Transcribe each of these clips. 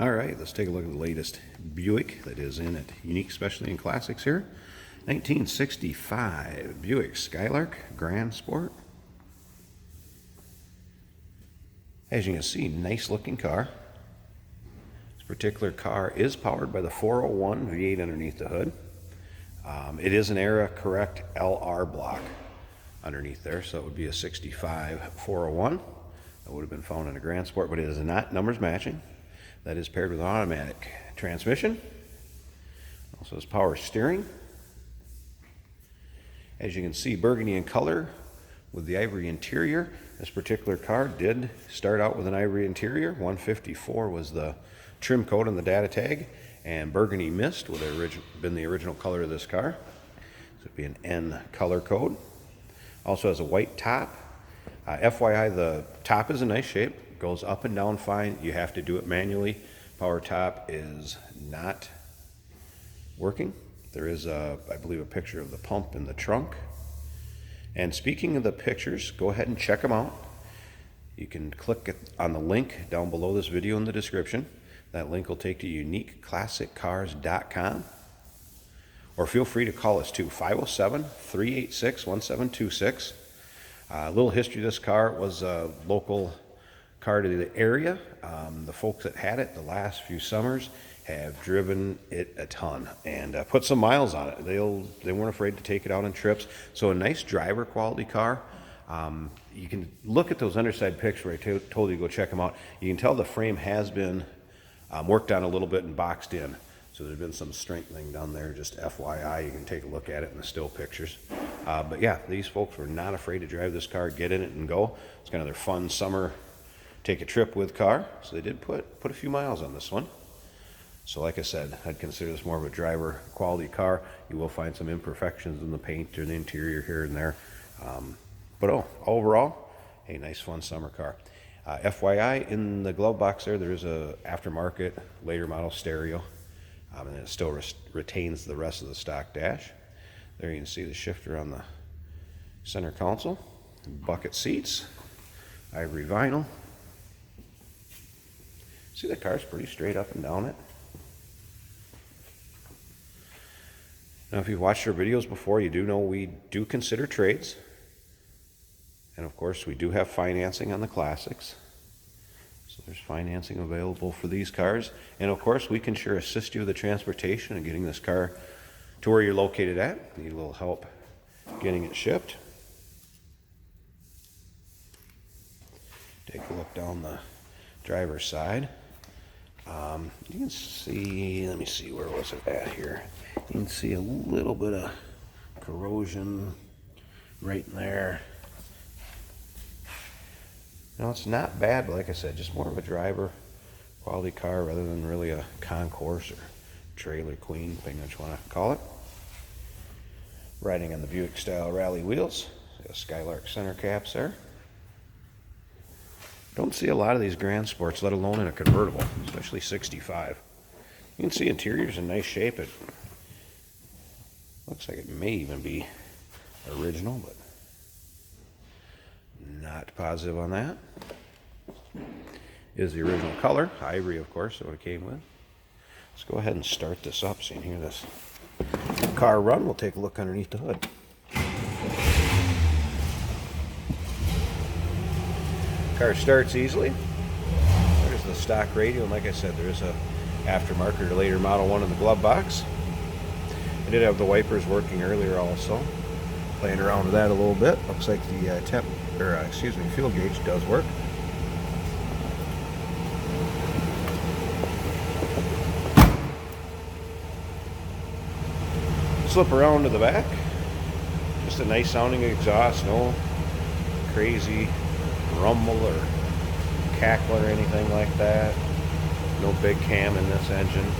All right, let's take a look at the latest Buick that is in at Unique Specialty and Classics here. 1965 Buick Skylark Grand Sport. As you can see, nice looking car. This particular car is powered by the 401 V8 underneath the hood. It is an era correct LR block underneath there, so it would be a 65 401. That would have been found in a Grand Sport, but it is not numbers matching. That is paired with an automatic transmission. Also has power steering. As you can see, burgundy in color with the ivory interior. This particular car did start out with an ivory interior. 154 was the trim code on the data tag, and burgundy mist would have been the original color of this car. So it'd be an N color code. Also has a white top. FYI, the top is in nice shape. Goes up and down fine. You have to do it manually. Power top is not working. There is, I believe, a picture of the pump in the trunk. And speaking of the pictures, go ahead and check them out. You can click on the link down below this video in the description. That link will take you to uniqueclassiccars.com. Or feel free to call us too, 507-386-1726. A little history of this car. It was a local car to the area. The folks that had it the last few summers have driven it a ton and put some miles on it. They weren't afraid to take it out on trips. So a nice driver quality car. You can look at those underside pictures where I told you to go check them out. You can tell the frame has been worked on a little bit and boxed in. So there's been some strengthening down there, just FYI. You can take a look at it in the still pictures. But yeah, these folks were not afraid to drive this car, get in it and go. It's kind of their fun summer take a trip with car. So they did put a few miles on this one. So like I said, I'd consider this more of a driver quality car. You will find some imperfections in the paint or the interior here and there. But overall, a nice fun summer car. FYI, in the glove box there is a aftermarket later model stereo. And it still retains the rest of the stock dash. There you can see the shifter on the center console. Bucket seats, ivory vinyl. See, the car's pretty straight up and down it. Now, if you've watched our videos before, you do know we do consider trades. And of course, we do have financing on the classics. So there's financing available for these cars. And of course, we can sure assist you with the transportation and getting this car to where you're located at. Need a little help getting it shipped. Take a look down the driver's side. You can see, let me see, where was it at here? You can see a little bit of corrosion right in there. No, it's not bad, but like I said, just more of a driver quality car rather than really a concourse or trailer queen, thing that you want to call it. Riding on the Buick style rally wheels. Got Skylark center caps there. Don't see a lot of these Grand Sports, let alone in a convertible, especially 65. You can see interior's in nice shape. It looks like it may even be original, but not positive on that. Is the original color, ivory of course, that what it came with. Let's go ahead and start this up so you can hear this car run. We'll take a look underneath the hood. Car starts easily. There's the stock radio, and like I said, there is a aftermarket or later model one in the glove box. I did have the wipers working earlier also. Playing around with that a little bit. Looks like the fuel gauge does work. Slip around to the back. Just a nice sounding exhaust, no crazy rumble or cackle or anything like that. No big cam in this engine.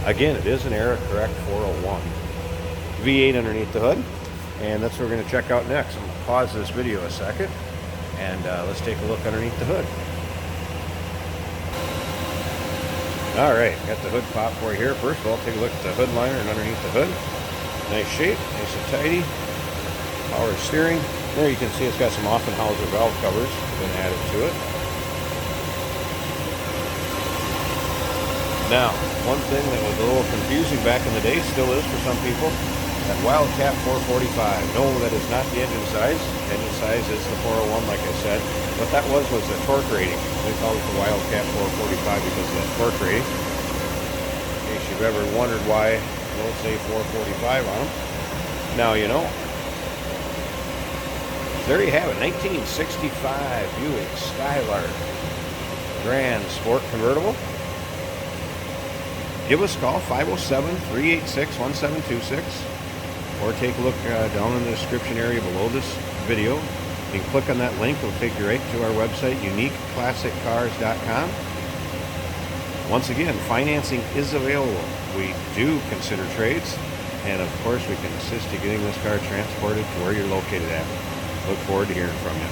Again, it is an era correct 401 V8 underneath the hood, and that's what we're going to check out next. I'm going to pause this video a second and let's take a look underneath the hood. Alright, got the hood pop for you here. First of all, take a look at the hood liner and underneath the hood. Nice shape, nice and tidy. Power steering. There you can see it's got some Offenhauser valve covers been added to it. Now, one thing that was a little confusing back in the day, still is for some people, that Wildcat 445. No, that is not the engine size. Engine size is the 401, like I said. What that was the torque rating. We call it the Wildcat 445 because of that torque rating. In case you've ever wondered why we'll say 445 on them. Now you know. There you have it, 1965 Buick Skylark Grand Sport Convertible. Give us a call, 507-386-1726, or take a look down in the description area below this video. You can click on that link, it'll take you right to our website, uniqueclassiccars.com. Once again, financing is available. We do consider trades, and of course we can assist you getting this car transported to where you're located at. Look forward to hearing from you.